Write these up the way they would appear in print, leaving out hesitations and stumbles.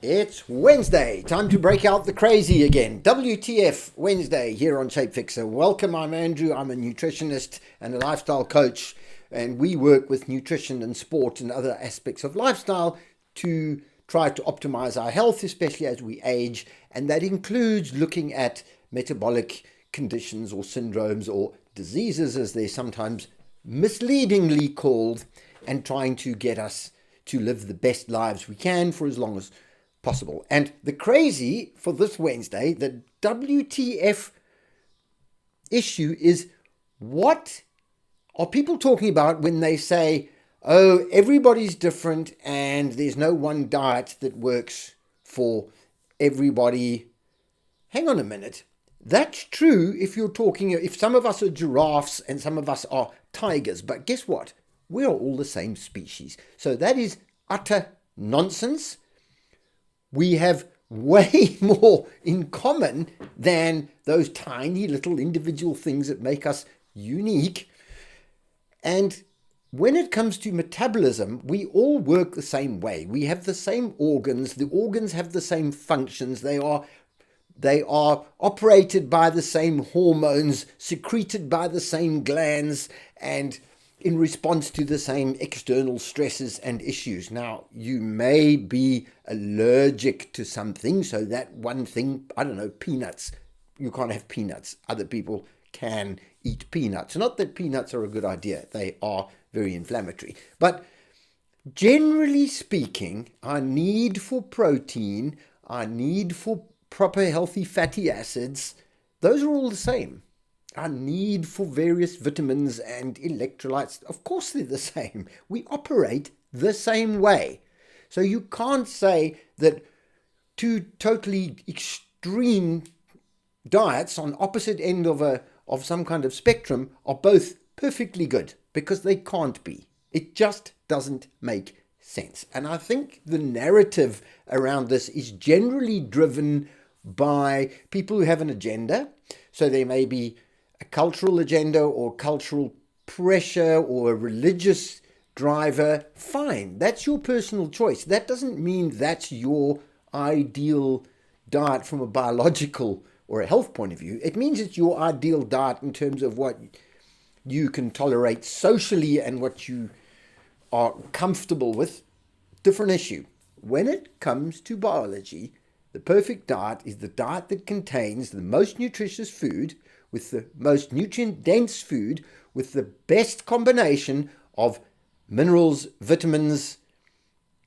It's Wednesday, time to break out the crazy again. WTF Wednesday here on SHAPEFIXER. Welcome, I'm Andrew. I'm a nutritionist and a lifestyle coach, and we work with nutrition and sport and other aspects of lifestyle to try to optimize our health, especially as we age, and that includes looking at metabolic conditions or syndromes or diseases, as they're sometimes misleadingly called, and trying to get us to live the best lives we can for as long as possible. And the crazy for this Wednesday, the WTF issue is, what are people talking about when they say, oh, everybody's different and there's no one diet that works for everybody? Hang on a minute. That's true if some of us are giraffes and some of us are tigers, but guess what? We're all the same species. So that is utter nonsense. We have way more in common than those tiny little individual things that make us unique. And when it comes to metabolism, we all work the same way. We have the same organs. The organs have the same functions. They are operated by the same hormones, secreted by the same glands, and in response to the same external stresses and issues. Now, you may be allergic to something, so that one thing, I don't know, peanuts. You can't have peanuts. Other people can eat peanuts. Not that peanuts are a good idea. They are very inflammatory. But generally speaking, our need for protein, our need for proper healthy fatty acids, those are all the same. Our need for various vitamins and electrolytes, of course they're the same. We operate the same way. So you can't say that two totally extreme diets on opposite end of some kind of spectrum are both perfectly good, because they can't be. It just doesn't make sense. And I think the narrative around this is generally driven by people who have an agenda. So there may be a cultural agenda or cultural pressure or a religious driver. Fine, that's your personal choice. That doesn't mean that's your ideal diet from a biological or a health point of view. It means it's your ideal diet in terms of what you can tolerate socially and what you are comfortable with. Different issue. When it comes to biology, the perfect diet is the diet that contains the most nutritious food, with the most nutrient-dense food, with the best combination of minerals, vitamins,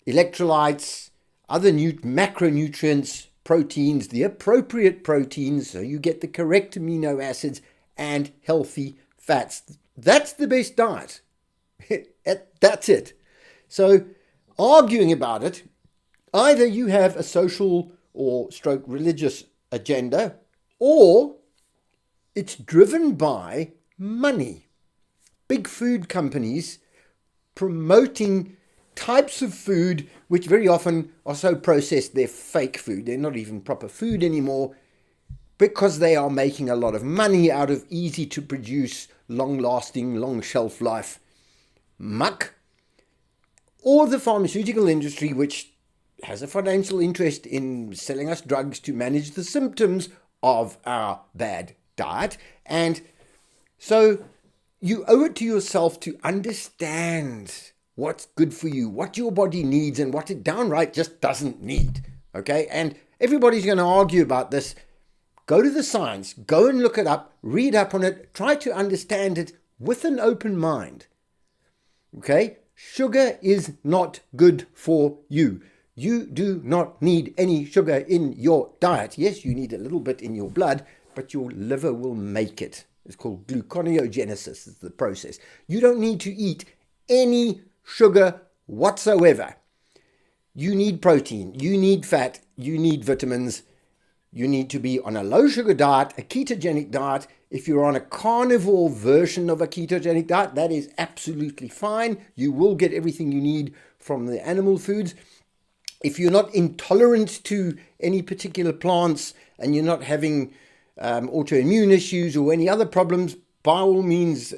electrolytes, other macronutrients, proteins, the appropriate proteins, so you get the correct amino acids, and healthy fats. That's the best diet. That's it. So arguing about it, either you have a social or religious agenda, or it's driven by money. Big food companies promoting types of food which very often are so processed they're fake food. They're not even proper food anymore, because they are making a lot of money out of easy to produce, long-lasting, long shelf life muck. Or the pharmaceutical industry, which has a financial interest in selling us drugs to manage the symptoms of our bad diet. And so you owe it to yourself to understand what's good for you, what your body needs, and what it downright just doesn't need. Okay? And everybody's going to argue about this. Go to the science, go and look it up, read up on it, try to understand it with an open mind. Okay? Sugar is not good for you. You do not need any sugar in your diet. Yes, you need a little bit in your blood, but your liver will make it. It's called gluconeogenesis, is the process. You don't need to eat any sugar whatsoever. You need protein, you need fat, you need vitamins. You need to be on a low sugar diet, a ketogenic diet. If you're on a carnivore version of a ketogenic diet, that is absolutely fine. You will get everything you need from the animal foods. If you're not intolerant to any particular plants and you're not having autoimmune issues or any other problems, by all means,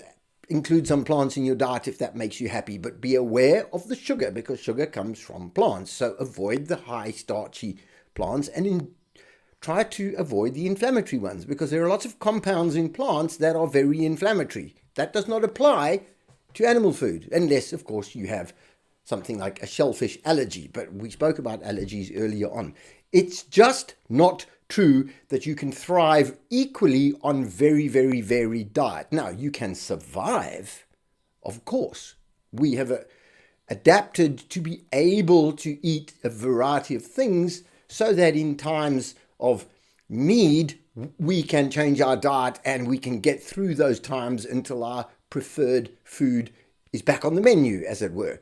include some plants in your diet if that makes you happy, but be aware of the sugar because sugar comes from plants. So avoid the high starchy plants and try to avoid the inflammatory ones because there are lots of compounds in plants that are very inflammatory. That does not apply to animal food unless, of course, you have something like a shellfish allergy. But we spoke about allergies earlier on. It's just not true that you can thrive equally on very, very varied diet. Now, you can survive, of course. We have adapted to be able to eat a variety of things so that in times of need, we can change our diet and we can get through those times until our preferred food is back on the menu, as it were.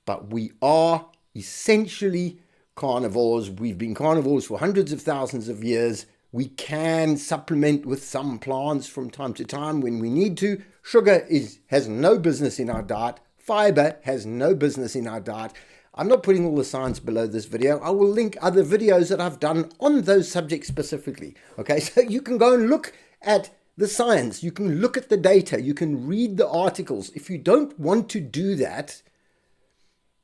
But we are essentially carnivores. We've been carnivores for hundreds of thousands of years. We can supplement with some plants from time to time when we need to. Sugar has no business in our diet. Fiber has no business in our diet. I'm not putting all the science below this video. I will link other videos that I've done on those subjects specifically. Okay, so you can go and look at the science. You can look at the data. You can read the articles. If you don't want to do that,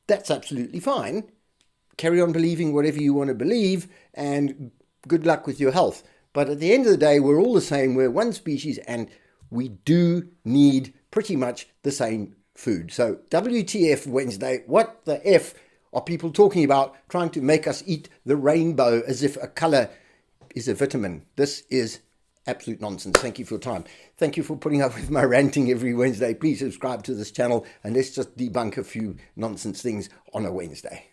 that's absolutely fine. Carry on believing whatever you want to believe and good luck with your health. But at the end of the day, we're all the same. We're one species and we do need pretty much the same food. So WTF Wednesday, what the F are people talking about trying to make us eat the rainbow as if a color is a vitamin? This is absolute nonsense. Thank you for your time. Thank you for putting up with my ranting every Wednesday. Please subscribe to this channel and let's just debunk a few nonsense things on a Wednesday.